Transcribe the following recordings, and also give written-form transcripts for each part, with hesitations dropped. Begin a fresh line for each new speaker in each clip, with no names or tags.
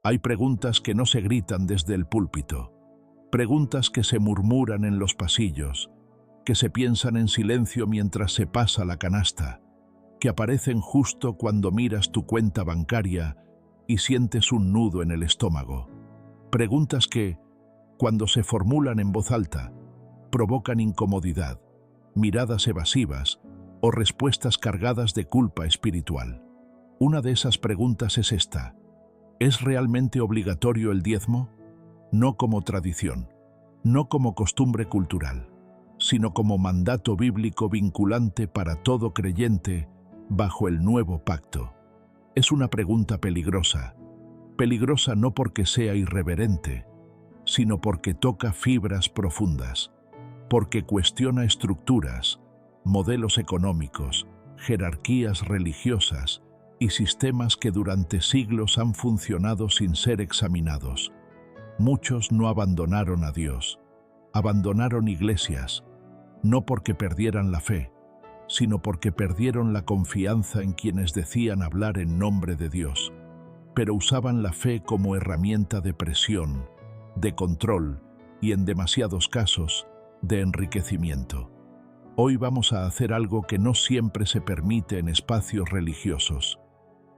Hay preguntas que no se gritan desde el púlpito, preguntas que se murmuran en los pasillos, que se piensan en silencio mientras se pasa la canasta, que aparecen justo cuando miras tu cuenta bancaria y sientes un nudo en el estómago. Preguntas que, cuando se formulan en voz alta, provocan incomodidad, miradas evasivas o respuestas cargadas de culpa espiritual. Una de esas preguntas es esta: ¿es realmente obligatorio el diezmo? No como tradición, no como costumbre cultural, sino como mandato bíblico vinculante para todo creyente bajo el nuevo pacto. Es una pregunta peligrosa. Peligrosa no porque sea irreverente, sino porque toca fibras profundas, porque cuestiona estructuras, modelos económicos, jerarquías religiosas y sistemas que durante siglos han funcionado sin ser examinados. Muchos no abandonaron a Dios, abandonaron iglesias, no porque perdieran la fe, sino porque perdieron la confianza en quienes decían hablar en nombre de Dios, pero usaban la fe como herramienta de presión, de control y, en demasiados casos, de enriquecimiento. Hoy vamos a hacer algo que no siempre se permite en espacios religiosos.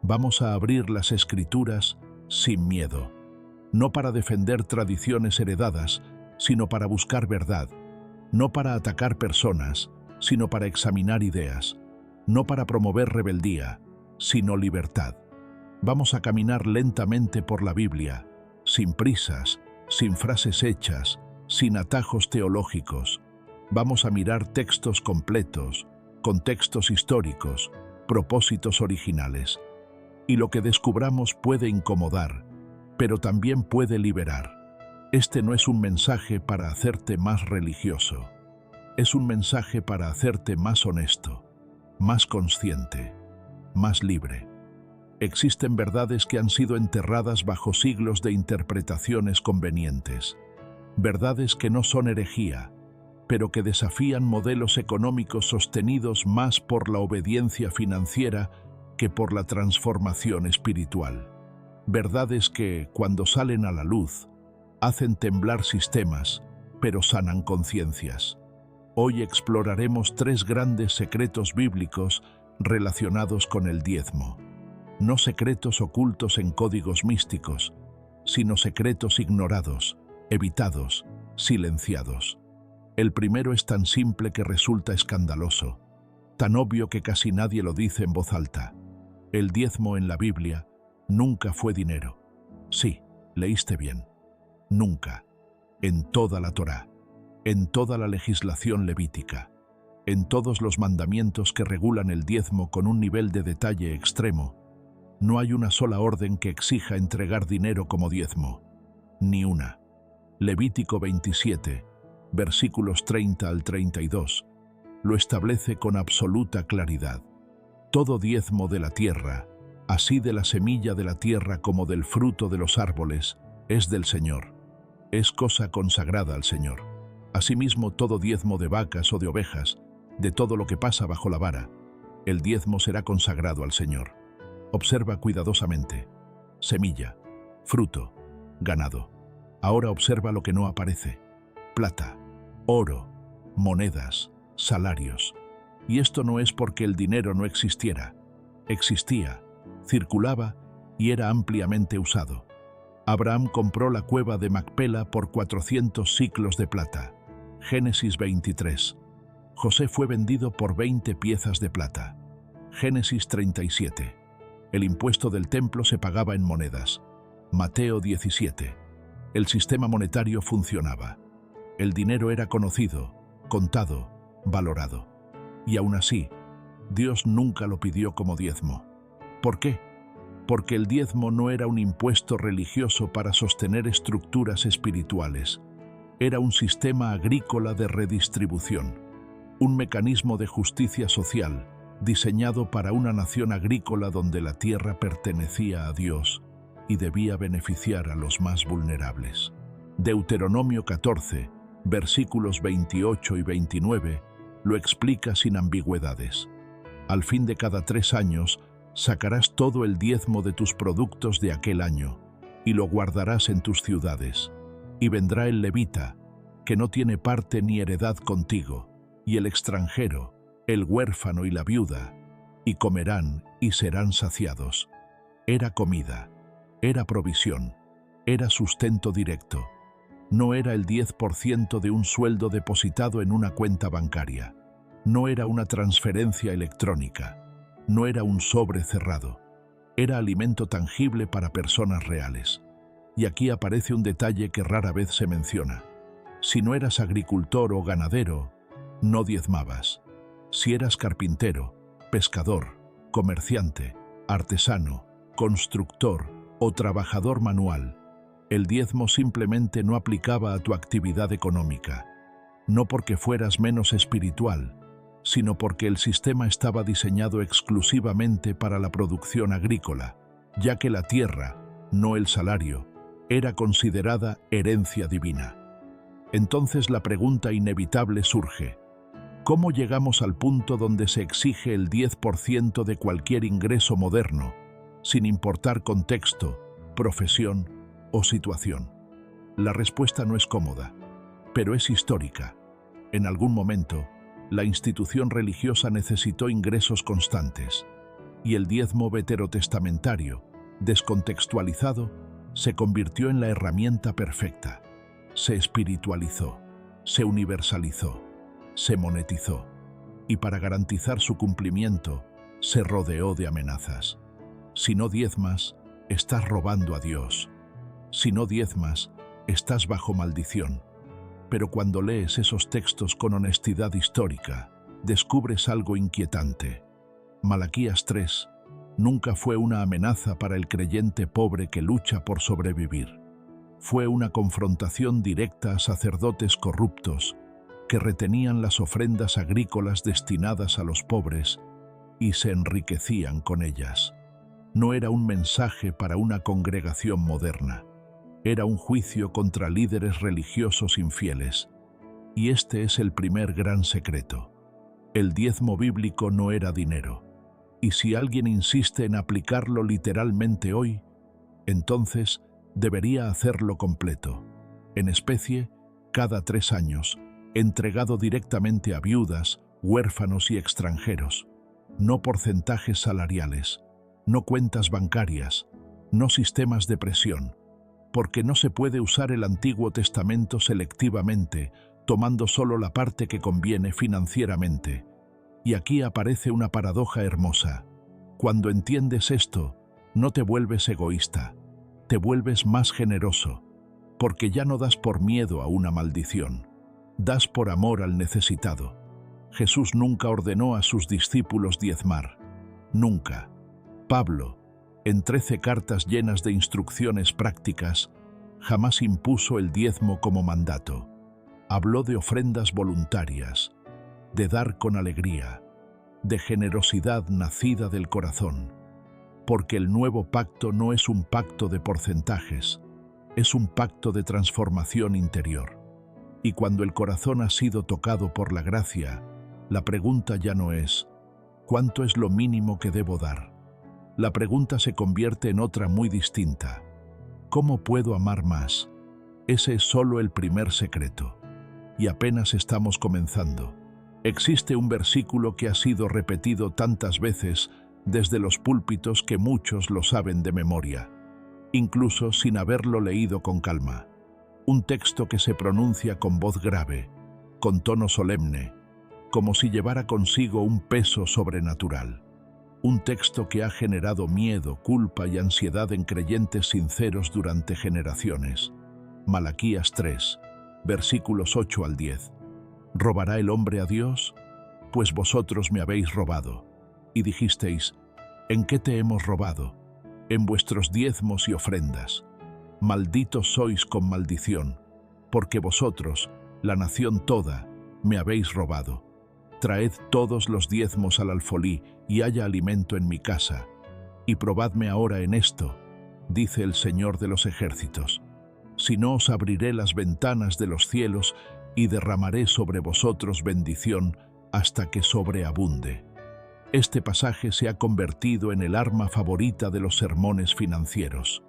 Vamos a abrir las Escrituras sin miedo, no para defender tradiciones heredadas, sino para buscar verdad, no para atacar personas, sino para examinar ideas, no para promover rebeldía, sino libertad. Vamos a caminar lentamente por la Biblia, sin prisas, sin frases hechas, sin atajos teológicos. Vamos a mirar textos completos, contextos históricos, propósitos originales. Y lo que descubramos puede incomodar, pero también puede liberar. Este no es un mensaje para hacerte más religioso. Es un mensaje para hacerte más honesto, más consciente, más libre. Existen verdades que han sido enterradas bajo siglos de interpretaciones convenientes. Verdades que no son herejía, pero que desafían modelos económicos sostenidos más por la obediencia financiera que por la transformación espiritual. Verdades que, cuando salen a la luz, hacen temblar sistemas, pero sanan conciencias. Hoy exploraremos 3 grandes secretos bíblicos relacionados con el diezmo. No secretos ocultos en códigos místicos, sino secretos ignorados, evitados, silenciados. El primero es tan simple que resulta escandaloso, tan obvio que casi nadie lo dice en voz alta. El diezmo en la Biblia nunca fue dinero. Sí, leíste bien. Nunca. En toda la Torá, en toda la legislación levítica, en todos los mandamientos que regulan el diezmo con un nivel de detalle extremo, no hay una sola orden que exija entregar dinero como diezmo. Ni una. Levítico 27, versículos 30 al 32, lo establece con absoluta claridad. Todo diezmo de la tierra, así de la semilla de la tierra como del fruto de los árboles, es del Señor. Es cosa consagrada al Señor. Asimismo, todo diezmo de vacas o de ovejas, de todo lo que pasa bajo la vara, el diezmo será consagrado al Señor. Observa cuidadosamente. Semilla, fruto, ganado. Ahora observa lo que no aparece. Plata, oro, monedas, salarios. Y esto no es porque el dinero no existiera. Existía, circulaba y era ampliamente usado. Abraham compró la cueva de Macpela por 400 siclos de plata. Génesis 23. José fue vendido por 20 piezas de plata. Génesis 37. El impuesto del templo se pagaba en monedas. Mateo 17. El sistema monetario funcionaba. El dinero era conocido, contado, valorado. Y aún así, Dios nunca lo pidió como diezmo. ¿Por qué? Porque el diezmo no era un impuesto religioso para sostener estructuras espirituales. Era un sistema agrícola de redistribución, un mecanismo de justicia social diseñado para una nación agrícola donde la tierra pertenecía a Dios y debía beneficiar a los más vulnerables. Deuteronomio 14, versículos 28 y 29, lo explica sin ambigüedades. Al fin de cada 3 años, sacarás todo el diezmo de tus productos de aquel año, y lo guardarás en tus ciudades. Y vendrá el levita, que no tiene parte ni heredad contigo, y el extranjero, el huérfano y la viuda, y comerán y serán saciados. Era comida, era provisión, era sustento directo. No era el 10% de un sueldo depositado en una cuenta bancaria. No era una transferencia electrónica. No era un sobre cerrado. Era alimento tangible para personas reales. Y aquí aparece un detalle que rara vez se menciona. Si no eras agricultor o ganadero, no diezmabas. Si eras carpintero, pescador, comerciante, artesano, constructor o trabajador manual, el diezmo simplemente no aplicaba a tu actividad económica. No porque fueras menos espiritual, sino porque el sistema estaba diseñado exclusivamente para la producción agrícola, ya que la tierra, no el salario, era considerada herencia divina. Entonces la pregunta inevitable surge: ¿cómo llegamos al punto donde se exige el 10% de cualquier ingreso moderno, sin importar contexto, profesión o situación? La respuesta no es cómoda, pero es histórica. En algún momento, la institución religiosa necesitó ingresos constantes, y el diezmo veterotestamentario, descontextualizado, se convirtió en la herramienta perfecta. Se espiritualizó, se universalizó, se monetizó, y para garantizar su cumplimiento, se rodeó de amenazas. Si no diezmas, estás robando a Dios. Si no diezmas, estás bajo maldición. Pero cuando lees esos textos con honestidad histórica, descubres algo inquietante. Malaquías 3 nunca fue una amenaza para el creyente pobre que lucha por sobrevivir. Fue una confrontación directa a sacerdotes corruptos que retenían las ofrendas agrícolas destinadas a los pobres y se enriquecían con ellas. No era un mensaje para una congregación moderna. Era un juicio contra líderes religiosos infieles. Y este es el primer gran secreto. El diezmo bíblico no era dinero. Y si alguien insiste en aplicarlo literalmente hoy, entonces debería hacerlo completo, en especie, cada 3 años, entregado directamente a viudas, huérfanos y extranjeros. No porcentajes salariales, no cuentas bancarias, no sistemas de presión, porque no se puede usar el Antiguo Testamento selectivamente, tomando solo la parte que conviene financieramente. Y aquí aparece una paradoja hermosa. Cuando entiendes esto, no te vuelves egoísta, te vuelves más generoso, porque ya no das por miedo a una maldición, das por amor al necesitado. Jesús nunca ordenó a sus discípulos diezmar, nunca. Pablo, en 13 cartas llenas de instrucciones prácticas, jamás impuso el diezmo como mandato. Habló de ofrendas voluntarias, de dar con alegría, de generosidad nacida del corazón, porque el nuevo pacto no es un pacto de porcentajes, es un pacto de transformación interior. Y cuando el corazón ha sido tocado por la gracia, la pregunta ya no es ¿cuánto es lo mínimo que debo dar? La pregunta se convierte en otra muy distinta. ¿Cómo puedo amar más? Ese es solo el primer secreto. Y apenas estamos comenzando. Existe un versículo que ha sido repetido tantas veces desde los púlpitos que muchos lo saben de memoria, incluso sin haberlo leído con calma. Un texto que se pronuncia con voz grave, con tono solemne, como si llevara consigo un peso sobrenatural. Un texto que ha generado miedo, culpa y ansiedad en creyentes sinceros durante generaciones. Malaquías 3, versículos 8 al 10. ¿Robará el hombre a Dios? Pues vosotros me habéis robado. Y dijisteis, ¿en qué te hemos robado? En vuestros diezmos y ofrendas. Malditos sois con maldición, porque vosotros, la nación toda, me habéis robado. Traed todos los diezmos al alfolí y haya alimento en mi casa. Y probadme ahora en esto, dice el Señor de los ejércitos. Si no os abriré las ventanas de los cielos y derramaré sobre vosotros bendición hasta que sobreabunde. Este pasaje se ha convertido en el arma favorita de los sermones financieros.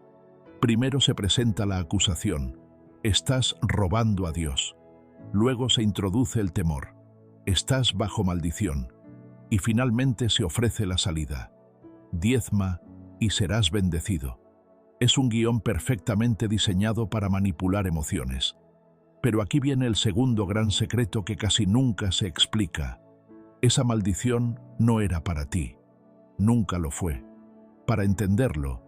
Primero se presenta la acusación: estás robando a Dios. Luego se introduce el temor: estás bajo maldición. Y finalmente se ofrece la salida: diezma y serás bendecido. Es un guión perfectamente diseñado para manipular emociones. Pero aquí viene el segundo gran secreto que casi nunca se explica. Esa maldición no era para ti. Nunca lo fue. Para entenderlo,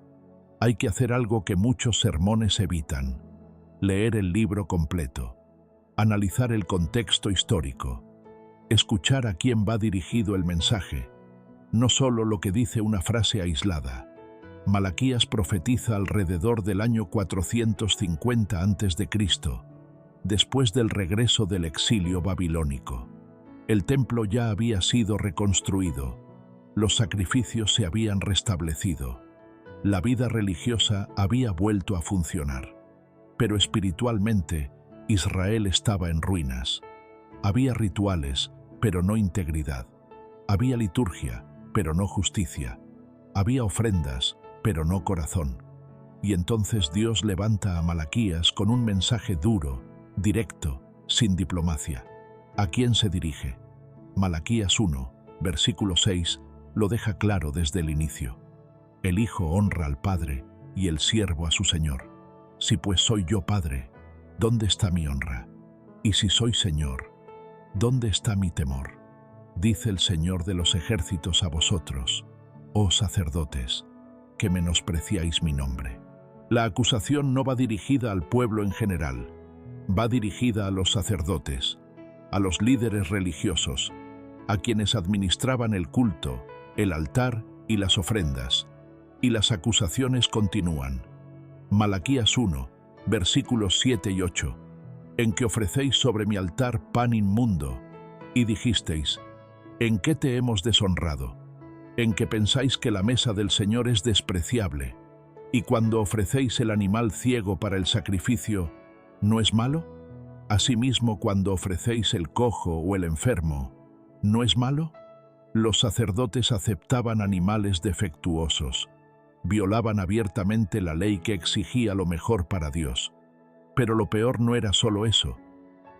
hay que hacer algo que muchos sermones evitan: leer el libro completo, analizar el contexto histórico, escuchar a quién va dirigido el mensaje, no solo lo que dice una frase aislada. Malaquías profetiza alrededor del año 450 a.C., después del regreso del exilio babilónico. El templo ya había sido reconstruido, los sacrificios se habían restablecido, la vida religiosa había vuelto a funcionar. Pero espiritualmente, Israel estaba en ruinas. Había rituales, pero no integridad. Había liturgia, pero no justicia. Había ofrendas, pero no corazón. Y entonces Dios levanta a Malaquías con un mensaje duro, directo, sin diplomacia. ¿A quién se dirige? Malaquías 1, versículo 6, lo deja claro desde el inicio. El hijo honra al padre y el siervo a su señor. Si pues soy yo padre, ¿dónde está mi honra? Y si soy señor, ¿dónde está mi temor? Dice el Señor de los ejércitos a vosotros, oh sacerdotes, que menospreciáis mi nombre. La acusación no va dirigida al pueblo en general, va dirigida a los sacerdotes, a los líderes religiosos, a quienes administraban el culto, el altar y las ofrendas. Y las acusaciones continúan. Malaquías 1, versículos 7 y 8, en que ofrecéis sobre mi altar pan inmundo, y dijisteis: ¿en qué te hemos deshonrado? En que pensáis que la mesa del Señor es despreciable, y cuando ofrecéis el animal ciego para el sacrificio, ¿no es malo? Asimismo, cuando ofrecéis el cojo o el enfermo, ¿no es malo? Los sacerdotes aceptaban animales defectuosos, violaban abiertamente la ley que exigía lo mejor para Dios. Pero lo peor no era solo eso.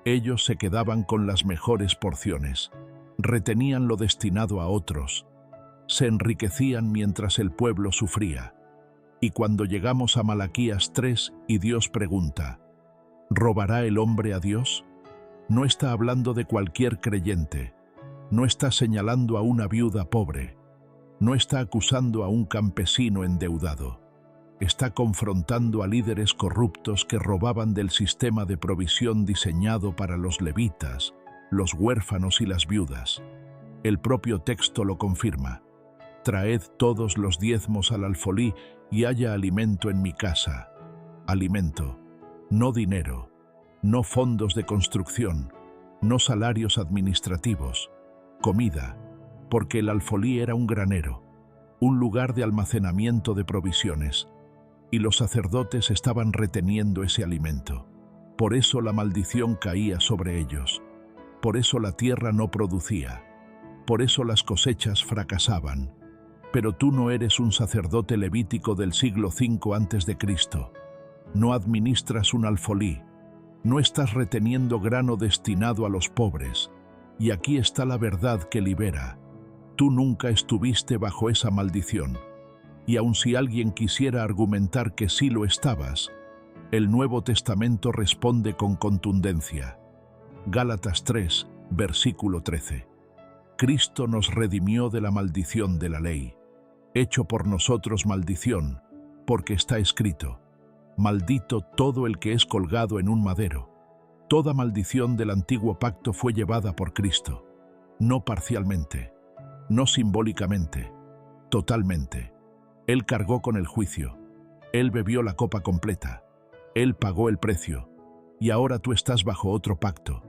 Ellos se quedaban con las mejores porciones, retenían lo destinado a otros, se enriquecían mientras el pueblo sufría. Y cuando llegamos a Malaquías 3 y Dios pregunta: ¿robará el hombre a Dios? No está hablando de cualquier creyente, no está señalando a una viuda pobre, no está acusando a un campesino endeudado, está confrontando a líderes corruptos que robaban del sistema de provisión diseñado para los levitas, los huérfanos y las viudas. El propio texto lo confirma: traed todos los diezmos al alfolí y haya alimento en mi casa. Alimento, no dinero, no fondos de construcción, no salarios administrativos, comida, porque el alfolí era un granero, un lugar de almacenamiento de provisiones, y los sacerdotes estaban reteniendo ese alimento. Por eso la maldición caía sobre ellos, por eso la tierra no producía, por eso las cosechas fracasaban. Pero tú no eres un sacerdote levítico del siglo V a.C., no administras un alfolí, no estás reteniendo grano destinado a los pobres, y aquí está la verdad que libera. Tú nunca estuviste bajo esa maldición, y aun si alguien quisiera argumentar que sí lo estabas, el Nuevo Testamento responde con contundencia. Gálatas 3, versículo 13. Cristo nos redimió de la maldición de la ley, hecho por nosotros maldición, porque está escrito: maldito todo el que es colgado en un madero. Toda maldición del antiguo pacto fue llevada por Cristo, no parcialmente, no simbólicamente, totalmente. Él cargó con el juicio, Él bebió la copa completa, Él pagó el precio, y ahora tú estás bajo otro pacto,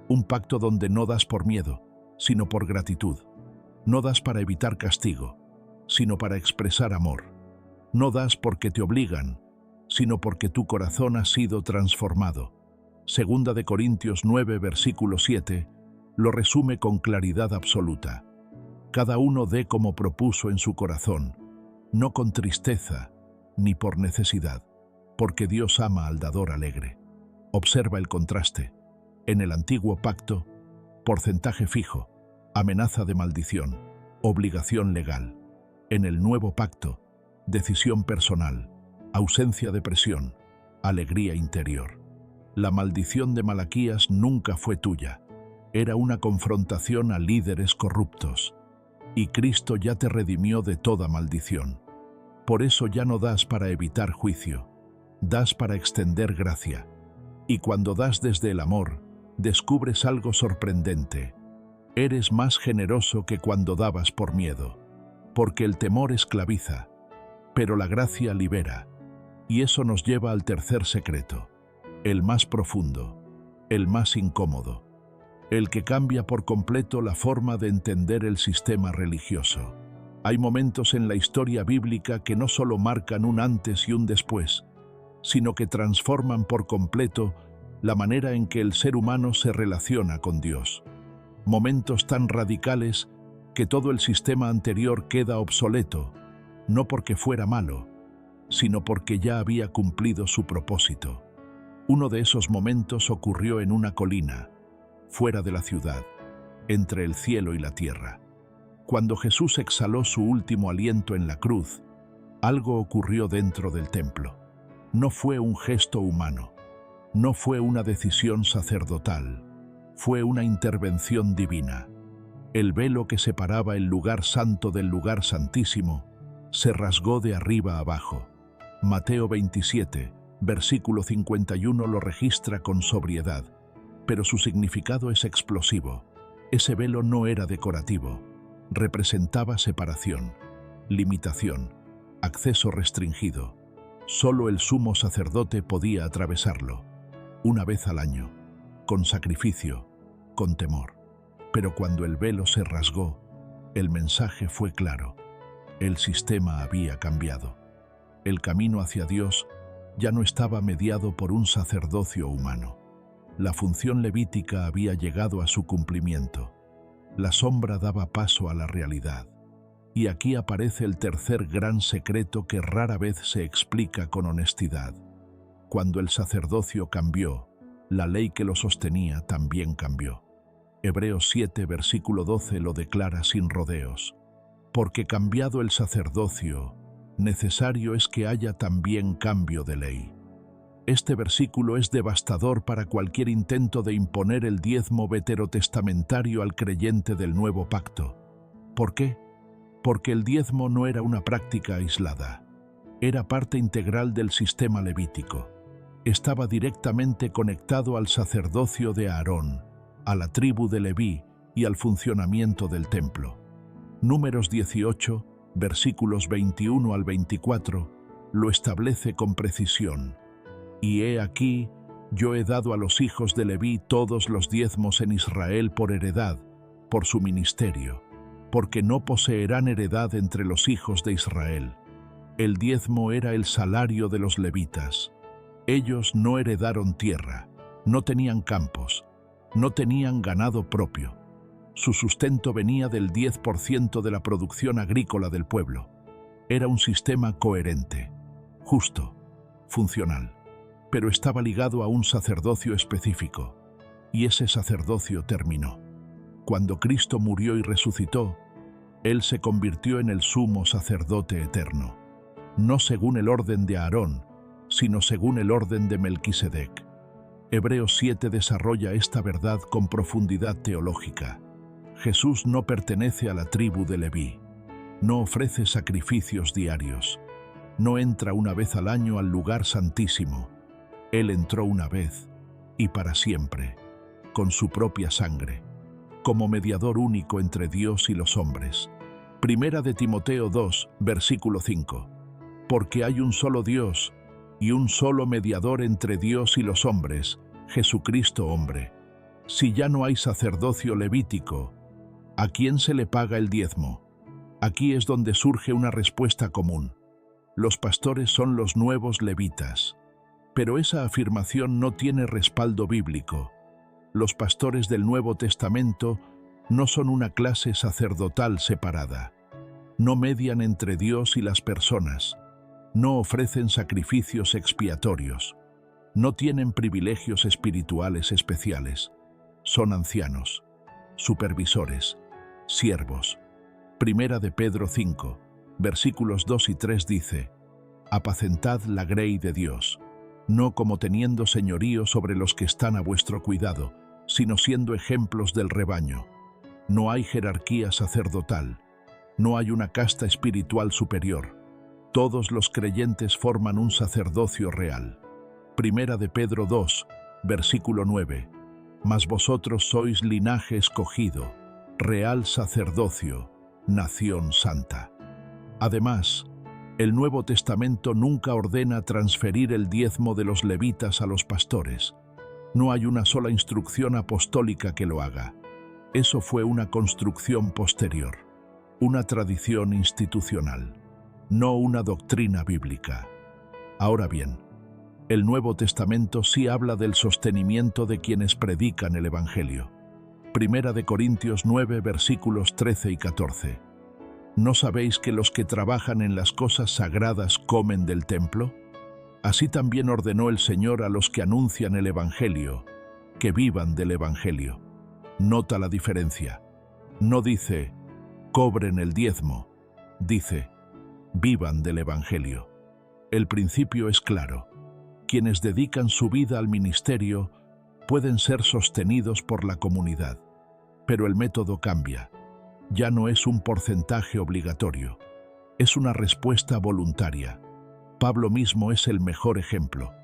un pacto donde no das por miedo, sino por gratitud. No das para evitar castigo, sino para expresar amor. No das porque te obligan, sino porque tu corazón ha sido transformado. Segunda de Corintios 9, versículo 7, lo resume con claridad absoluta. Cada uno dé como propuso en su corazón, no con tristeza ni por necesidad. porque Dios ama al dador alegre. Observa el contraste. En el antiguo pacto, porcentaje fijo, amenaza de maldición, obligación legal. En el nuevo pacto, decisión personal, ausencia de presión, alegría interior. La maldición de Malaquías nunca fue tuya. Era una confrontación a líderes corruptos. Y Cristo ya te redimió de toda maldición. Por eso ya no das para evitar juicio, das para extender gracia. Y cuando das desde el amor, descubres algo sorprendente. Eres más generoso que cuando dabas por miedo, porque el temor esclaviza, pero la gracia libera. Y eso nos lleva al tercer secreto, el más profundo, el más incómodo, el que cambia por completo la forma de entender el sistema religioso. Hay momentos en la historia bíblica que no solo marcan un antes y un después, sino que transforman por completo la manera en que el ser humano se relaciona con Dios. Momentos tan radicales que todo el sistema anterior queda obsoleto, no porque fuera malo, sino porque ya había cumplido su propósito. Uno de esos momentos ocurrió en una colina, fuera de la ciudad, entre el cielo y la tierra. Cuando Jesús exhaló su último aliento en la cruz, algo ocurrió dentro del templo. No fue un gesto humano, no fue una decisión sacerdotal, fue una intervención divina. El velo que separaba el lugar santo del lugar santísimo se rasgó de arriba abajo. Mateo 27, versículo 51 lo registra con sobriedad, pero su significado es explosivo. Ese velo no era decorativo, representaba separación, limitación, acceso restringido. Solo el sumo sacerdote podía atravesarlo, una vez al año, con sacrificio, con temor. Pero cuando el velo se rasgó, el mensaje fue claro. El sistema había cambiado. El camino hacia Dios ya no estaba mediado por un sacerdocio humano. La función levítica había llegado a su cumplimiento. La sombra daba paso a la realidad. Y aquí aparece el tercer gran secreto que rara vez se explica con honestidad. Cuando el sacerdocio cambió, la ley que lo sostenía también cambió. Hebreos 7, versículo 12 lo declara sin rodeos. Porque cambiado el sacerdocio, necesario es que haya también cambio de ley. Este versículo es devastador para cualquier intento de imponer el diezmo veterotestamentario al creyente del nuevo pacto. ¿Por qué? Porque el diezmo no era una práctica aislada. Era parte integral del sistema levítico. Estaba directamente conectado al sacerdocio de Aarón, a la tribu de Leví y al funcionamiento del templo. Números 18, versículos 21 al 24, lo establece con precisión. Y he aquí, yo he dado a los hijos de Leví todos los diezmos en Israel por heredad, por su ministerio, porque no poseerán heredad entre los hijos de Israel. El diezmo era el salario de los levitas. Ellos no heredaron tierra, no tenían campos, no tenían ganado propio. Su sustento venía del 10% de la producción agrícola del pueblo. Era un sistema coherente, justo, funcional, pero estaba ligado a un sacerdocio específico, y ese sacerdocio terminó. Cuando Cristo murió y resucitó, Él se convirtió en el sumo sacerdote eterno, no según el orden de Aarón, sino según el orden de Melquisedec. Hebreos 7 desarrolla esta verdad con profundidad teológica. Jesús no pertenece a la tribu de Leví, no ofrece sacrificios diarios, no entra una vez al año al lugar santísimo. Él entró una vez y para siempre, con su propia sangre, como mediador único entre Dios y los hombres. Primera de Timoteo 2, versículo 5. Porque hay un solo Dios y un solo mediador entre Dios y los hombres, Jesucristo hombre. Si ya no hay sacerdocio levítico, ¿a quién se le paga el diezmo? Aquí es donde surge una respuesta común. Los pastores son los nuevos levitas. Pero esa afirmación no tiene respaldo bíblico. Los pastores del Nuevo Testamento no son una clase sacerdotal separada. No median entre Dios y las personas, No ofrecen sacrificios expiatorios. No tienen privilegios espirituales especiales. Son ancianos, supervisores, siervos. Primera de Pedro 5, versículos 2 y 3 dice: Apacentad la grey de Dios, no como teniendo señorío sobre los que están a vuestro cuidado, sino siendo ejemplos del rebaño. No hay jerarquía sacerdotal, no hay una casta espiritual superior. Todos los creyentes forman un sacerdocio real. Primera de Pedro 2, versículo 9. Mas vosotros sois linaje escogido, real sacerdocio, nación santa. Además, el Nuevo Testamento nunca ordena transferir el diezmo de los levitas a los pastores. No hay una sola instrucción apostólica que lo haga. Eso fue una construcción posterior, una tradición institucional, no una doctrina bíblica. Ahora bien, el Nuevo Testamento sí habla del sostenimiento de quienes predican el Evangelio. Primera de Corintios 9, versículos 13 y 14. ¿No sabéis que los que trabajan en las cosas sagradas comen del templo? Así también ordenó el Señor a los que anuncian el Evangelio, que vivan del Evangelio. Nota la diferencia. No dice, cobren el diezmo, dice, vivan del Evangelio. El principio es claro. Quienes dedican su vida al ministerio pueden ser sostenidos por la comunidad, pero el método cambia. Ya no es un porcentaje obligatorio, es una respuesta voluntaria. Pablo mismo es el mejor ejemplo.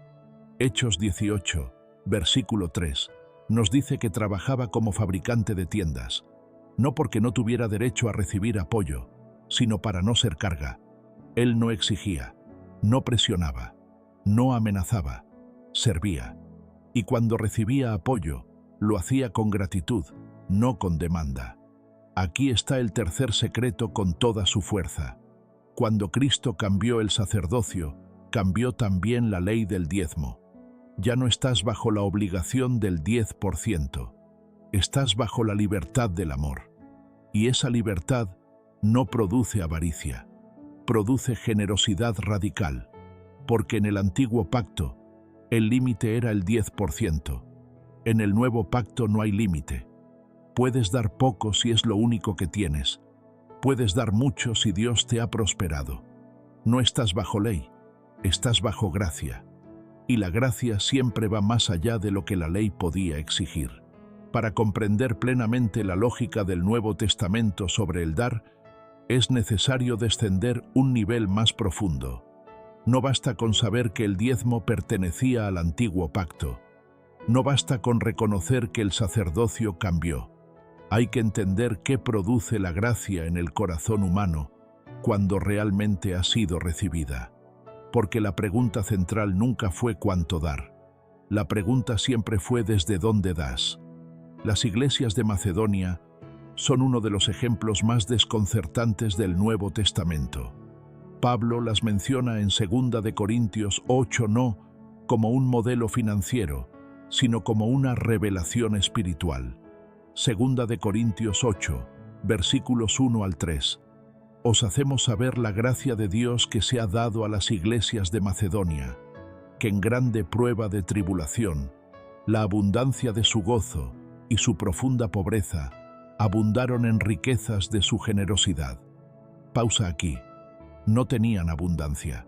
Hechos 18, versículo 3, nos dice que trabajaba como fabricante de tiendas, no porque no tuviera derecho a recibir apoyo, sino para no ser carga. Él no exigía, no presionaba, no amenazaba, servía. Y cuando recibía apoyo, lo hacía con gratitud, no con demanda. Aquí está el tercer secreto con toda su fuerza. Cuando Cristo cambió el sacerdocio, cambió también la ley del diezmo. Ya no estás bajo la obligación del 10%. Estás bajo la libertad del amor. Y esa libertad no produce avaricia, produce generosidad radical. Porque en el antiguo pacto, el límite era el 10%. En el nuevo pacto no hay límite. Puedes dar poco si es lo único que tienes. Puedes dar mucho si Dios te ha prosperado. No estás bajo ley, estás bajo gracia. Y la gracia siempre va más allá de lo que la ley podía exigir. Para comprender plenamente la lógica del Nuevo Testamento sobre el dar, es necesario descender un nivel más profundo. No basta con saber que el diezmo pertenecía al antiguo pacto. No basta con reconocer que el sacerdocio cambió. Hay que entender qué produce la gracia en el corazón humano cuando realmente ha sido recibida. Porque la pregunta central nunca fue cuánto dar. La pregunta siempre fue desde dónde das. Las iglesias de Macedonia son uno de los ejemplos más desconcertantes del Nuevo Testamento. Pablo las menciona en 2 de Corintios 8 no como un modelo financiero, sino como una revelación espiritual. 2 de Corintios 8, versículos 1 al 3. Os hacemos saber la gracia de Dios que se ha dado a las iglesias de Macedonia, que en grande prueba de tribulación, la abundancia de su gozo y su profunda pobreza abundaron en riquezas de su generosidad. Pausa aquí. No tenían abundancia,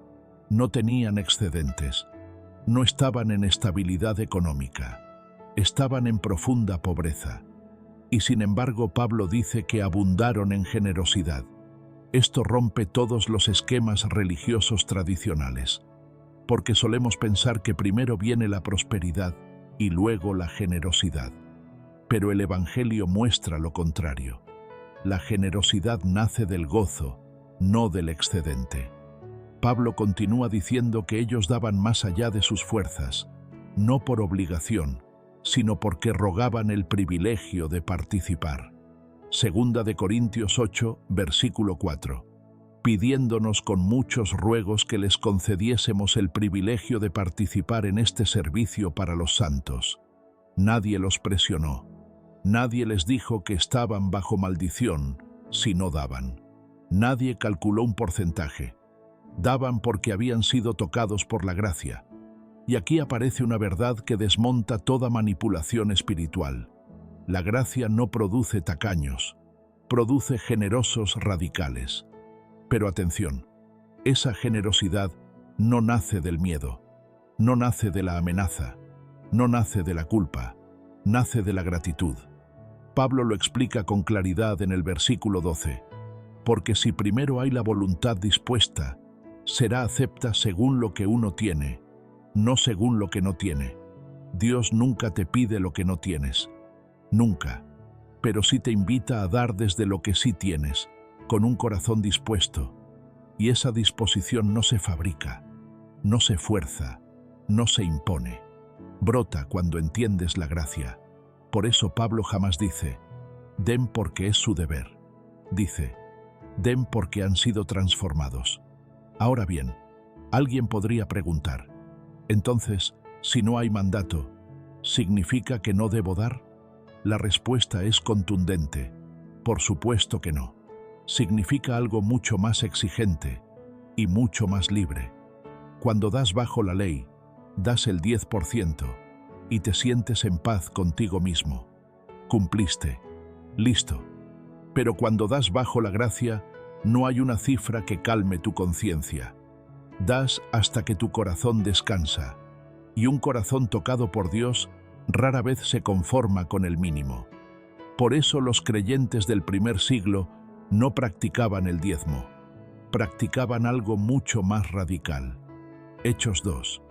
no tenían excedentes, no estaban en estabilidad económica, estaban en profunda pobreza. Y sin embargo Pablo dice que abundaron en generosidad. Esto rompe todos los esquemas religiosos tradicionales, porque solemos pensar que primero viene la prosperidad y luego la generosidad. Pero el Evangelio muestra lo contrario. La generosidad nace del gozo, no del excedente. Pablo continúa diciendo que ellos daban más allá de sus fuerzas, no por obligación, sino porque rogaban el privilegio de participar. 2 de Corintios 8, versículo 4. Pidiéndonos con muchos ruegos que les concediésemos el privilegio de participar en este servicio para los santos. Nadie los presionó. Nadie les dijo que estaban bajo maldición si no daban. Nadie calculó un porcentaje. Daban porque habían sido tocados por la gracia. Y aquí aparece una verdad que desmonta toda manipulación espiritual. La gracia no produce tacaños, produce generosos radicales. Pero atención, esa generosidad no nace del miedo, no nace de la amenaza, no nace de la culpa, nace de la gratitud. Pablo lo explica con claridad en el versículo 12. Porque si primero hay la voluntad dispuesta, será acepta según lo que uno tiene, no según lo que no tiene. Dios nunca te pide lo que no tienes, nunca, pero sí te invita a dar desde lo que sí tienes, con un corazón dispuesto. Y esa disposición no se fabrica, no se fuerza, no se impone. Brota cuando entiendes la gracia. Por eso Pablo jamás dice, den porque es su deber. Dice, den porque han sido transformados. Ahora bien, alguien podría preguntar, entonces, si no hay mandato, ¿significa que no debo dar? La respuesta es contundente. Por supuesto que no. Significa algo mucho más exigente y mucho más libre. Cuando das bajo la ley, das el 10% y te sientes en paz contigo mismo. Cumpliste. Listo. Pero cuando das bajo la gracia, no hay una cifra que calme tu conciencia. Das hasta que tu corazón descansa, y un corazón tocado por Dios rara vez se conforma con el mínimo. Por eso los creyentes del primer siglo no practicaban el diezmo, practicaban algo mucho más radical. Hechos 2,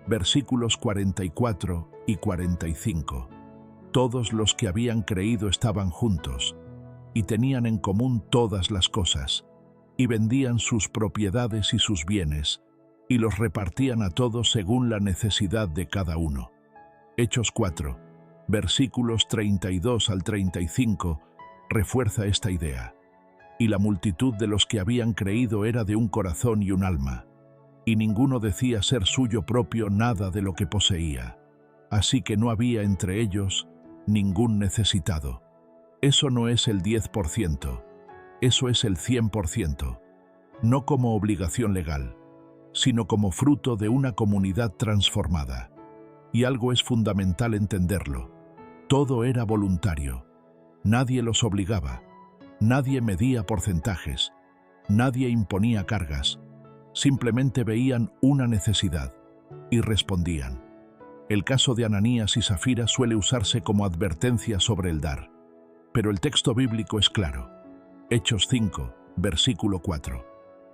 versículos 44 y 45. Todos los que habían creído estaban juntos, y tenían en común todas las cosas, y vendían sus propiedades y sus bienes, y los repartían a todos según la necesidad de cada uno. Hechos 4, versículos 32 al 35, refuerza esta idea. Y la multitud de los que habían creído era de un corazón y un alma, y ninguno decía ser suyo propio nada de lo que poseía. Así que no había entre ellos ningún necesitado. Eso no es el 10%, eso es el 100%, no como obligación legal, sino como fruto de una comunidad transformada. Y algo es fundamental entenderlo. Todo era voluntario. Nadie los obligaba. Nadie medía porcentajes. Nadie imponía cargas. Simplemente veían una necesidad y respondían. El caso de Ananías y Zafira suele usarse como advertencia sobre el dar. Pero el texto bíblico es claro. Hechos 5, versículo 4.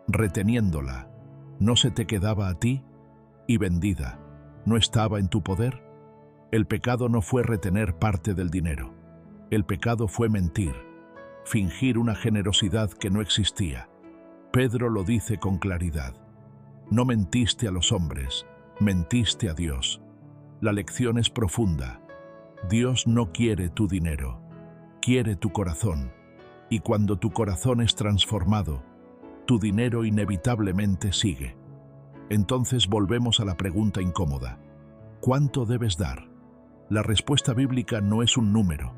Reteniéndola, ¿no se te quedaba a ti? Y vendida, ¿no estaba en tu poder? El pecado no fue retener parte del dinero. El pecado fue mentir, fingir una generosidad que no existía. Pedro lo dice con claridad. No mentiste a los hombres, mentiste a Dios. La lección es profunda. Dios no quiere tu dinero, quiere tu corazón. Y cuando tu corazón es transformado, tu dinero inevitablemente sigue. Entonces volvemos a la pregunta incómoda. ¿Cuánto debes dar? La respuesta bíblica no es un número,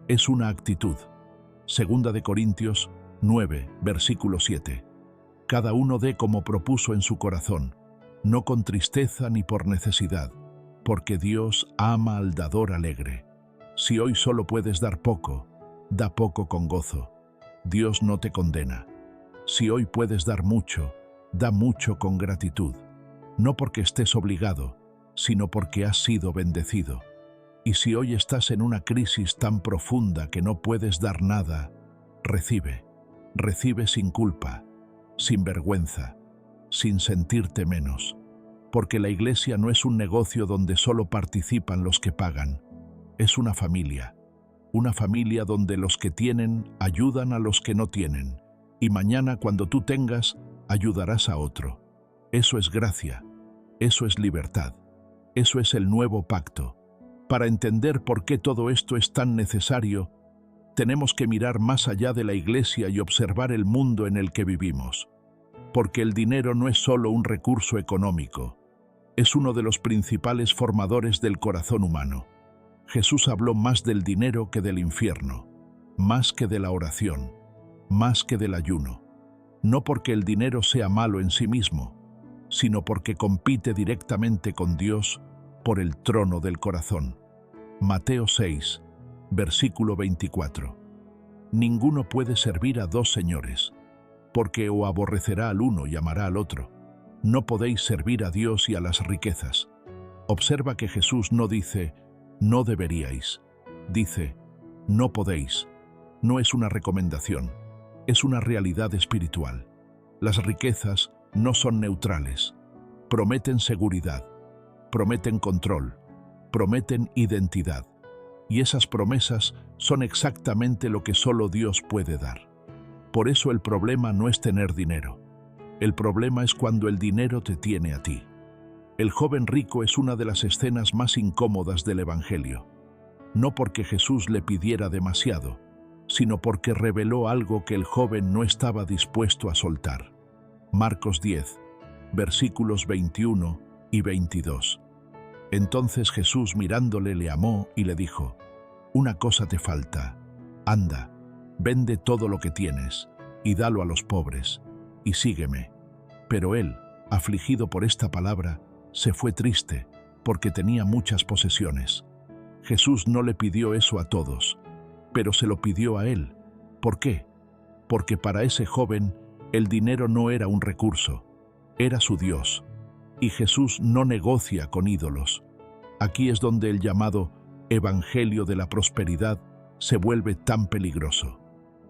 es una actitud. Segunda de Corintios 9, versículo 7. Cada uno dé como propuso en su corazón, no con tristeza ni por necesidad, porque Dios ama al dador alegre. Si hoy solo puedes dar poco, da poco con gozo. Dios no te condena. Si hoy puedes dar mucho, da mucho con gratitud. No porque estés obligado, sino porque has sido bendecido. Y si hoy estás en una crisis tan profunda que no puedes dar nada, recibe. Recibe sin culpa, sin vergüenza, sin sentirte menos. Porque la iglesia no es un negocio donde solo participan los que pagan. Es una familia donde los que tienen ayudan a los que no tienen. Y mañana cuando tú tengas, ayudarás a otro. Eso es gracia, eso es libertad, eso es el nuevo pacto. Para entender por qué todo esto es tan necesario, tenemos que mirar más allá de la iglesia y observar el mundo en el que vivimos. Porque el dinero no es solo un recurso económico, es uno de los principales formadores del corazón humano. Jesús habló más del dinero que del infierno, más que de la oración, más que del ayuno. no porque el dinero sea malo en sí mismo, sino porque compite directamente con Dios por el trono del corazón. Mateo 6, versículo 24. Ninguno puede servir a dos señores, porque o aborrecerá al uno y amará al otro. No podéis servir a Dios y a las riquezas. Observa que Jesús no dice, no deberíais. Dice, no podéis. No es una recomendación, es una realidad espiritual. Las riquezas no son neutrales. Prometen seguridad, prometen control, prometen identidad. Y esas promesas son exactamente lo que solo Dios puede dar. Por eso el problema no es tener dinero. El problema es cuando el dinero te tiene a ti. El joven rico es una de las escenas más incómodas del Evangelio. No porque Jesús le pidiera demasiado, sino porque reveló algo que el joven no estaba dispuesto a soltar. Marcos 10, versículos 21 y 22. Entonces Jesús mirándole le amó y le dijo, una cosa te falta, anda, vende todo lo que tienes y dalo a los pobres, y sígueme. Pero él, afligido por esta palabra, se fue triste, porque tenía muchas posesiones. Jesús no le pidió eso a todos, pero se lo pidió a él. ¿Por qué? Porque para ese joven el dinero no era un recurso, era su Dios. Y Jesús no negocia con ídolos. Aquí es donde el llamado Evangelio de la Prosperidad se vuelve tan peligroso,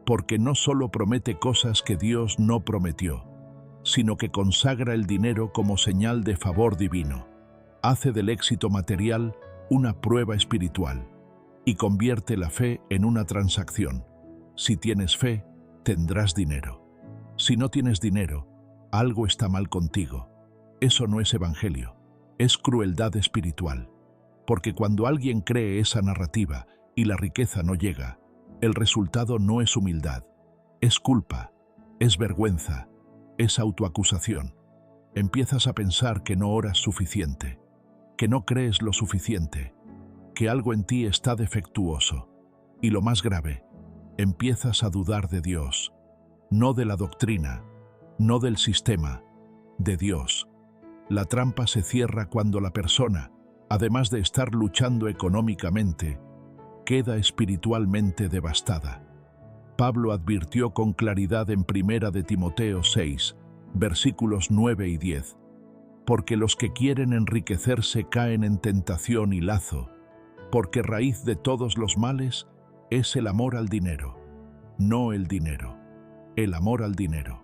porque no solo promete cosas que Dios no prometió, sino que consagra el dinero como señal de favor divino, hace del éxito material una prueba espiritual y convierte la fe en una transacción. Si tienes fe, tendrás dinero. Si no tienes dinero, algo está mal contigo. Eso no es evangelio, es crueldad espiritual. Porque cuando alguien cree esa narrativa y la riqueza no llega, el resultado no es humildad, es culpa, es vergüenza, es autoacusación. Empiezas a pensar que no oras suficiente, que no crees lo suficiente, que algo en ti está defectuoso. Y lo más grave, empiezas a dudar de Dios, no de la doctrina, no del sistema, de Dios. La trampa se cierra cuando la persona, además de estar luchando económicamente, queda espiritualmente devastada. Pablo advirtió con claridad en 1 de Timoteo 6, versículos 9 y 10, porque los que quieren enriquecerse caen en tentación y lazo, porque raíz de todos los males es el amor al dinero, no el dinero, el amor al dinero.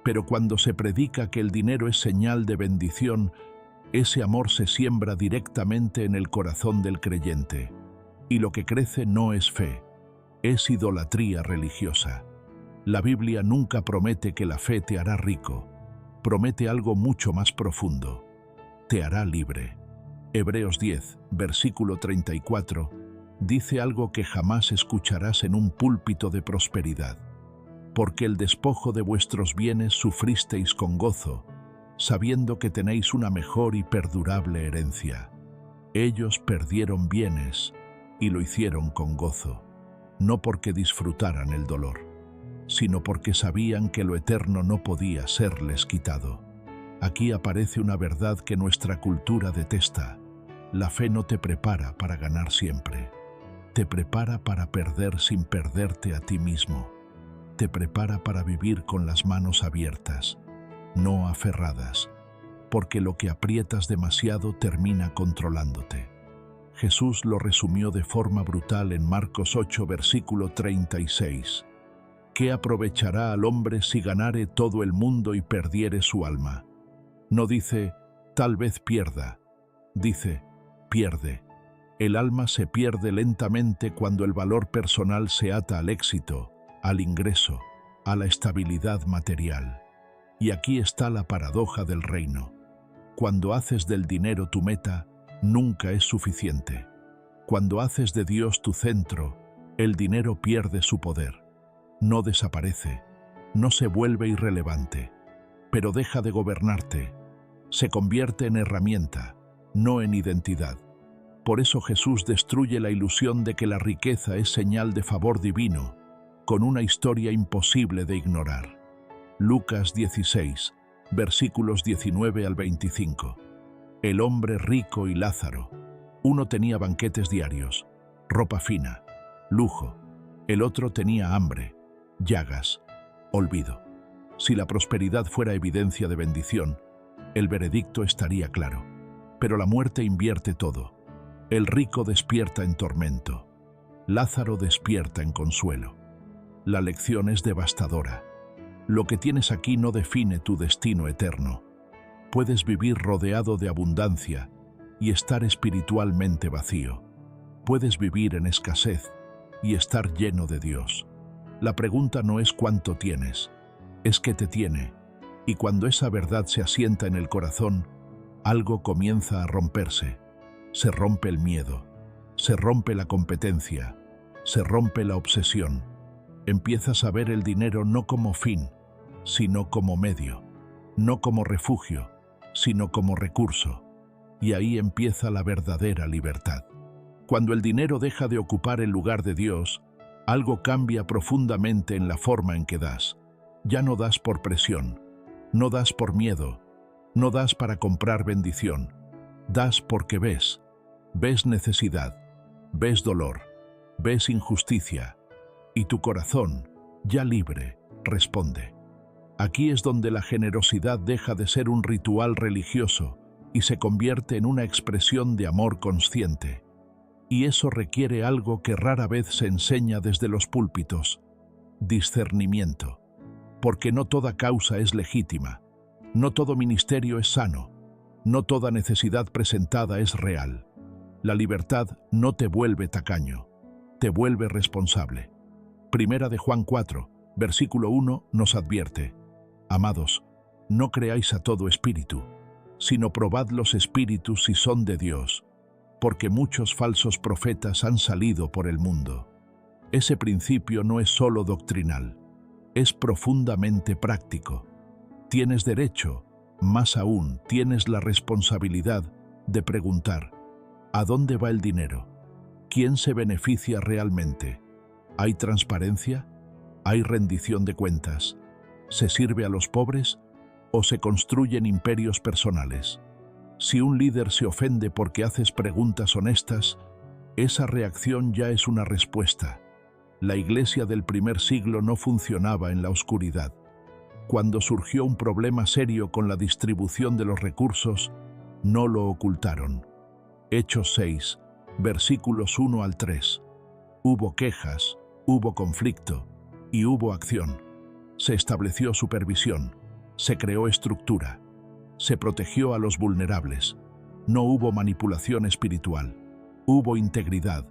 Pero cuando se predica que el dinero es señal de bendición, ese amor se siembra directamente en el corazón del creyente, y lo que crece no es fe, es idolatría religiosa. La Biblia nunca promete que la fe te hará rico, promete algo mucho más profundo, te hará libre. Hebreos 10, versículo 34, dice algo que jamás escucharás en un púlpito de prosperidad. Porque el despojo de vuestros bienes sufristeis con gozo, sabiendo que tenéis una mejor y perdurable herencia. Ellos perdieron bienes y lo hicieron con gozo, no porque disfrutaran el dolor, sino porque sabían que lo eterno no podía serles quitado. Aquí aparece una verdad que nuestra cultura detesta. La fe no te prepara para ganar siempre, te prepara para perder sin perderte a ti mismo. Te prepara para vivir con las manos abiertas, no aferradas, porque lo que aprietas demasiado termina controlándote. Jesús lo resumió de forma brutal en Marcos 8, versículo 36. ¿Qué aprovechará al hombre si ganare todo el mundo y perdiere su alma? No dice, tal vez pierda, dice, pierde. El alma se pierde lentamente cuando el valor personal se ata al éxito, al ingreso, a la estabilidad material. Y aquí está la paradoja del reino. Cuando haces del dinero tu meta, nunca es suficiente. Cuando haces de Dios tu centro, el dinero pierde su poder. No desaparece, no se vuelve irrelevante, pero deja de gobernarte. Se convierte en herramienta, no en identidad. Por eso Jesús destruye la ilusión de que la riqueza es señal de favor divino, con una historia imposible de ignorar. Lucas 16, versículos 19 al 25. El hombre rico y Lázaro. Uno tenía banquetes diarios, ropa fina, lujo. El otro tenía hambre, llagas, olvido. Si la prosperidad fuera evidencia de bendición, el veredicto estaría claro. Pero la muerte invierte todo. El rico despierta en tormento. Lázaro despierta en consuelo. La lección es devastadora. Lo que tienes aquí no define tu destino eterno. Puedes vivir rodeado de abundancia y estar espiritualmente vacío. Puedes vivir en escasez y estar lleno de Dios. La pregunta no es cuánto tienes, es qué te tiene. Y cuando esa verdad se asienta en el corazón, algo comienza a romperse. Se rompe el miedo, se rompe la competencia, se rompe la obsesión. Empiezas a ver el dinero no como fin, sino como medio, no como refugio, sino como recurso. Y ahí empieza la verdadera libertad. Cuando el dinero deja de ocupar el lugar de Dios, algo cambia profundamente en la forma en que das. Ya no das por presión, no das por miedo, no das para comprar bendición. Das porque ves necesidad, ves dolor, ves injusticia, y tu corazón, ya libre, responde. Aquí es donde la generosidad deja de ser un ritual religioso y se convierte en una expresión de amor consciente. Y eso requiere algo que rara vez se enseña desde los púlpitos: discernimiento. Porque no toda causa es legítima, no todo ministerio es sano, no toda necesidad presentada es real. La libertad no te vuelve tacaño, te vuelve responsable. Primera de Juan 4, versículo 1 nos advierte: Amados, no creáis a todo espíritu, sino probad los espíritus si son de Dios, porque muchos falsos profetas han salido por el mundo. Ese principio no es solo doctrinal, es profundamente práctico. Tienes derecho, más aún tienes la responsabilidad de preguntar: ¿a dónde va el dinero? ¿Quién se beneficia realmente? ¿Hay transparencia? ¿Hay rendición de cuentas? ¿Se sirve a los pobres o se construyen imperios personales? Si un líder se ofende porque haces preguntas honestas, esa reacción ya es una respuesta. La iglesia del primer siglo no funcionaba en la oscuridad. Cuando surgió un problema serio con la distribución de los recursos, no lo ocultaron. Hechos 6, versículos 1 al 3. Hubo quejas, hubo conflicto y hubo acción. Se estableció supervisión, se creó estructura, se protegió a los vulnerables. No hubo manipulación espiritual, hubo integridad.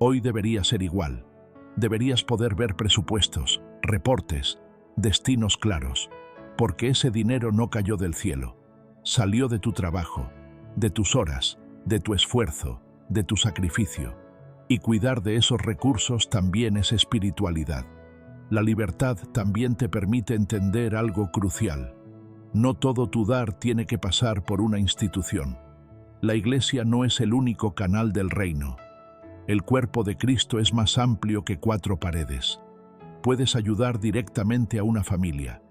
Hoy debería ser igual. Deberías poder ver presupuestos, reportes, destinos claros, porque ese dinero no cayó del cielo. Salió de tu trabajo, de tus horas, de tu esfuerzo, de tu sacrificio. Y cuidar de esos recursos también es espiritualidad. La libertad también te permite entender algo crucial. No todo tu dar tiene que pasar por una institución. La iglesia no es el único canal del reino. El cuerpo de Cristo es más amplio que 4 paredes. Puedes ayudar directamente a una familia.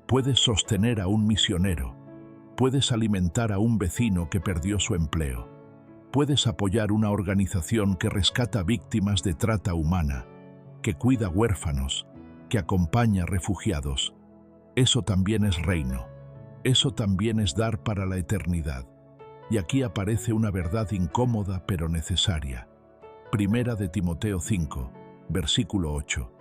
Puedes sostener a un misionero. Puedes alimentar a un vecino que perdió su empleo. Puedes apoyar una organización que rescata víctimas de trata humana, que cuida huérfanos, que acompaña refugiados. Eso también es reino. Eso también es dar para la eternidad. Y aquí aparece una verdad incómoda pero necesaria. Primera de Timoteo 5, versículo 8.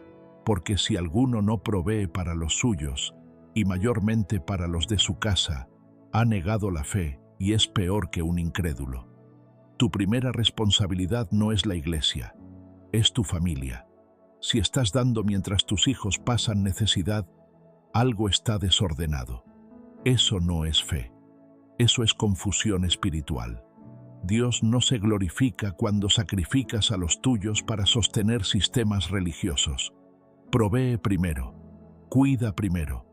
Porque si alguno no provee para los suyos, y mayormente para los de su casa, ha negado la fe y es peor que un incrédulo. Tu primera responsabilidad no es la iglesia, es tu familia. Si estás dando mientras tus hijos pasan necesidad, algo está desordenado. Eso no es fe, eso es confusión espiritual. Dios no se glorifica cuando sacrificas a los tuyos para sostener sistemas religiosos. Provee primero, cuida primero,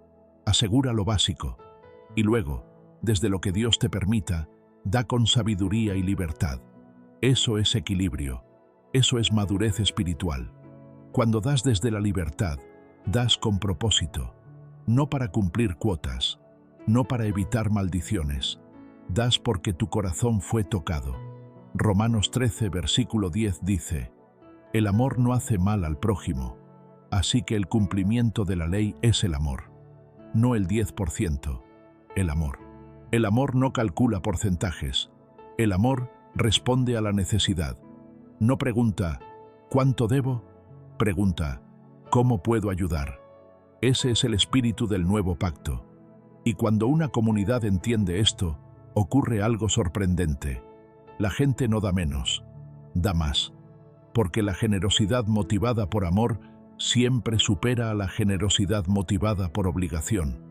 asegura lo básico, y luego, desde lo que Dios te permita, da con sabiduría y libertad. Eso es equilibrio, eso es madurez espiritual. Cuando das desde la libertad, das con propósito. no para cumplir cuotas, no para evitar maldiciones. Das porque tu corazón fue tocado. Romanos 13, versículo 10 dice: el amor no hace mal al prójimo, así que el cumplimiento de la ley es el amor. No el 10%, el amor. El amor no calcula porcentajes. El amor responde a la necesidad. No pregunta, ¿cuánto debo? Pregunta, ¿cómo puedo ayudar? Ese es el espíritu del nuevo pacto. Y cuando una comunidad entiende esto, ocurre algo sorprendente. La gente no da menos, da más. Porque la generosidad motivada por amor siempre supera a la generosidad motivada por obligación.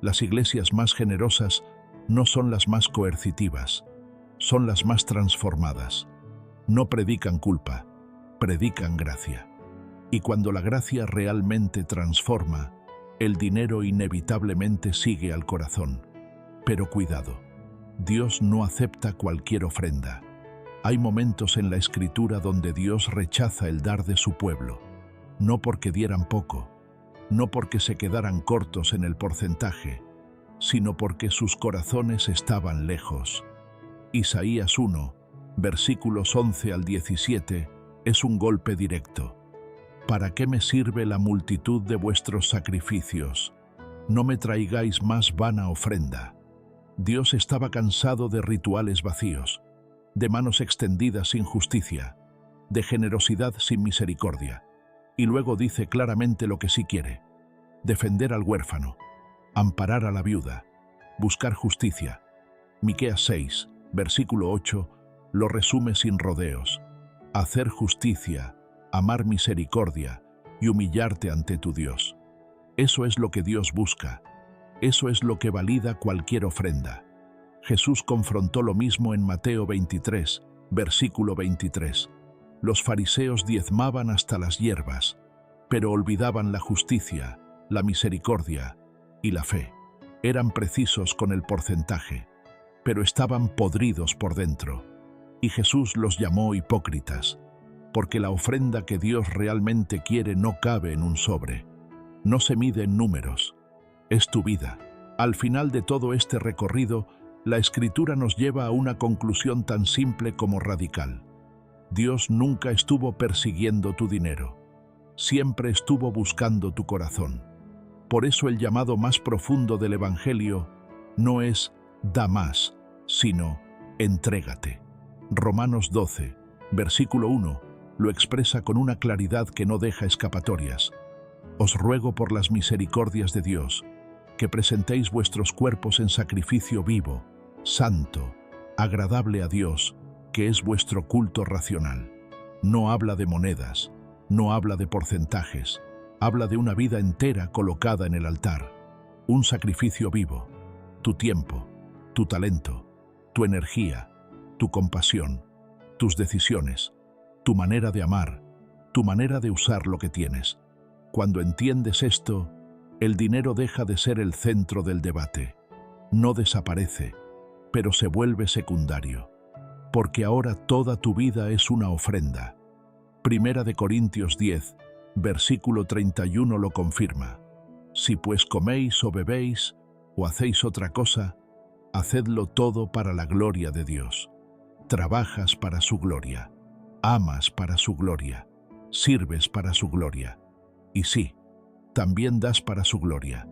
Las iglesias más generosas no son las más coercitivas, son las más transformadas. No predican culpa, predican gracia. Y cuando la gracia realmente transforma, el dinero inevitablemente sigue al corazón. Pero cuidado, Dios no acepta cualquier ofrenda. Hay momentos en la Escritura donde Dios rechaza el dar de su pueblo, no porque dieran poco, no porque se quedaran cortos en el porcentaje, sino porque sus corazones estaban lejos. Isaías 1, versículos 11 al 17, es un golpe directo. ¿Para qué me sirve la multitud de vuestros sacrificios? No me traigáis más vana ofrenda. Dios estaba cansado de rituales vacíos, de manos extendidas sin justicia, de generosidad sin misericordia. Y luego dice claramente lo que sí quiere: defender al huérfano, amparar a la viuda, buscar justicia. Miqueas 6, versículo 8, lo resume sin rodeos: hacer justicia, amar misericordia y humillarte ante tu Dios. Eso es lo que Dios busca. Eso es lo que valida cualquier ofrenda. Jesús confrontó lo mismo en Mateo 23, versículo 23. Los fariseos diezmaban hasta las hierbas, pero olvidaban la justicia, la misericordia y la fe. Eran precisos con el porcentaje, pero estaban podridos por dentro. Y Jesús los llamó hipócritas, porque la ofrenda que Dios realmente quiere no cabe en un sobre. No se mide en números. Es tu vida. Al final de todo este recorrido, la Escritura nos lleva a una conclusión tan simple como radical. Dios nunca estuvo persiguiendo tu dinero. Siempre estuvo buscando tu corazón. Por eso el llamado más profundo del Evangelio no es da más, sino entrégate. Romanos 12, versículo 1, lo expresa con una claridad que no deja escapatorias. Os ruego por las misericordias de Dios, que presentéis vuestros cuerpos en sacrificio vivo, santo, agradable a Dios, que es vuestro culto racional. No habla de monedas, no habla de porcentajes, habla de una vida entera colocada en el altar, un sacrificio vivo, tu tiempo, tu talento, tu energía, tu compasión, tus decisiones, tu manera de amar, tu manera de usar lo que tienes. Cuando entiendes esto, el dinero deja de ser el centro del debate. No desaparece, pero se vuelve secundario, porque ahora toda tu vida es una ofrenda. Primera de Corintios 10, versículo 31 lo confirma. Si pues coméis o bebéis, o hacéis otra cosa, hacedlo todo para la gloria de Dios. Trabajas para su gloria, amas para su gloria, sirves para su gloria. Y sí, también das para su gloria,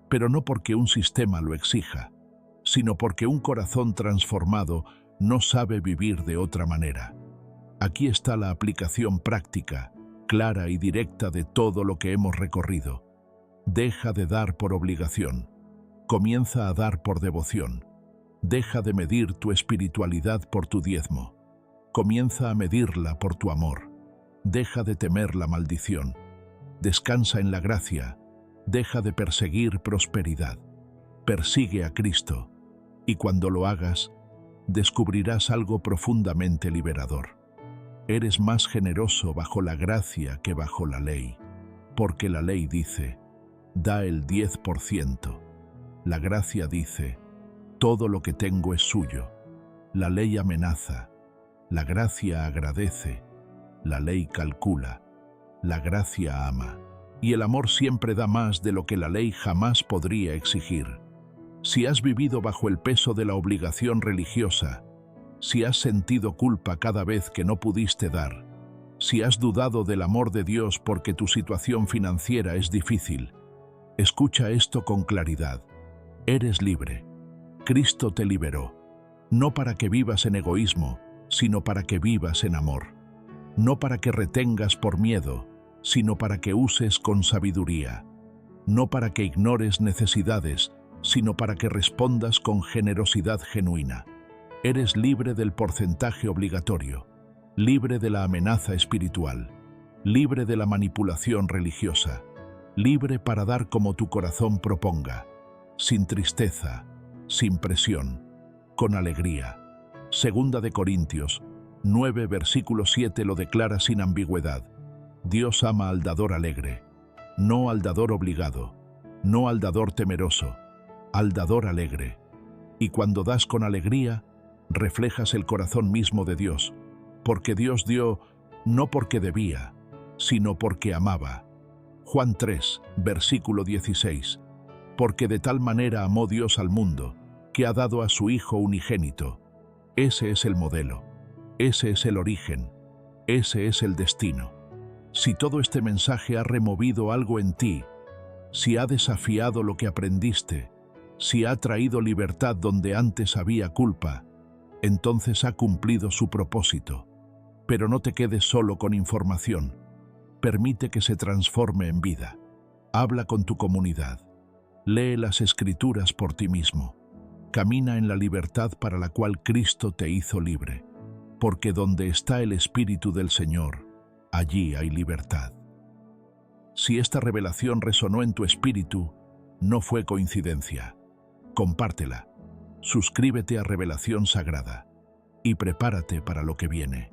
pero no porque un sistema lo exija, sino porque un corazón transformado no sabe vivir de otra manera. Aquí está la aplicación práctica, clara y directa de todo lo que hemos recorrido. Deja de dar por obligación. Comienza a dar por devoción. Deja de medir tu espiritualidad por tu diezmo. Comienza a medirla por tu amor. Deja de temer la maldición. Descansa en la gracia. Deja de perseguir prosperidad. Persigue a Cristo. Y cuando lo hagas, descubrirás algo profundamente liberador. Eres más generoso bajo la gracia que bajo la ley, porque la ley dice, da el 10%. La gracia dice, todo lo que tengo es suyo. La ley amenaza, la gracia agradece, la ley calcula, la gracia ama. y el amor siempre da más de lo que la ley jamás podría exigir. Si has vivido bajo el peso de la obligación religiosa, si has sentido culpa cada vez que no pudiste dar, si has dudado del amor de Dios porque tu situación financiera es difícil, escucha esto con claridad. Eres libre. Cristo te liberó, no para que vivas en egoísmo, sino para que vivas en amor. No para que retengas por miedo, sino para que uses con sabiduría. No para que ignores necesidades, sino para que respondas con generosidad genuina. Eres libre del porcentaje obligatorio, libre de la amenaza espiritual, libre de la manipulación religiosa, libre para dar como tu corazón proponga, sin tristeza, sin presión, con alegría. Segunda de Corintios 9, versículo 7 lo declara sin ambigüedad. Dios ama al dador alegre, no al dador obligado, no al dador temeroso, al dador alegre. Y cuando das con alegría, reflejas el corazón mismo de Dios, porque Dios dio no porque debía, sino porque amaba. Juan 3, versículo 16. Porque de tal manera amó Dios al mundo, que ha dado a su Hijo unigénito. Ese es el modelo, ese es el origen, ese es el destino. Si todo este mensaje ha removido algo en ti, si ha desafiado lo que aprendiste, si ha traído libertad donde antes había culpa, entonces ha cumplido su propósito. Pero no te quedes solo con información. Permite que se transforme en vida. Habla con tu comunidad. Lee las Escrituras por ti mismo. Camina en la libertad para la cual Cristo te hizo libre. Porque donde está el Espíritu del Señor, allí hay libertad. Si esta revelación resonó en tu espíritu, no fue coincidencia. Compártela. Suscríbete a Revelación Sagrada y prepárate para lo que viene.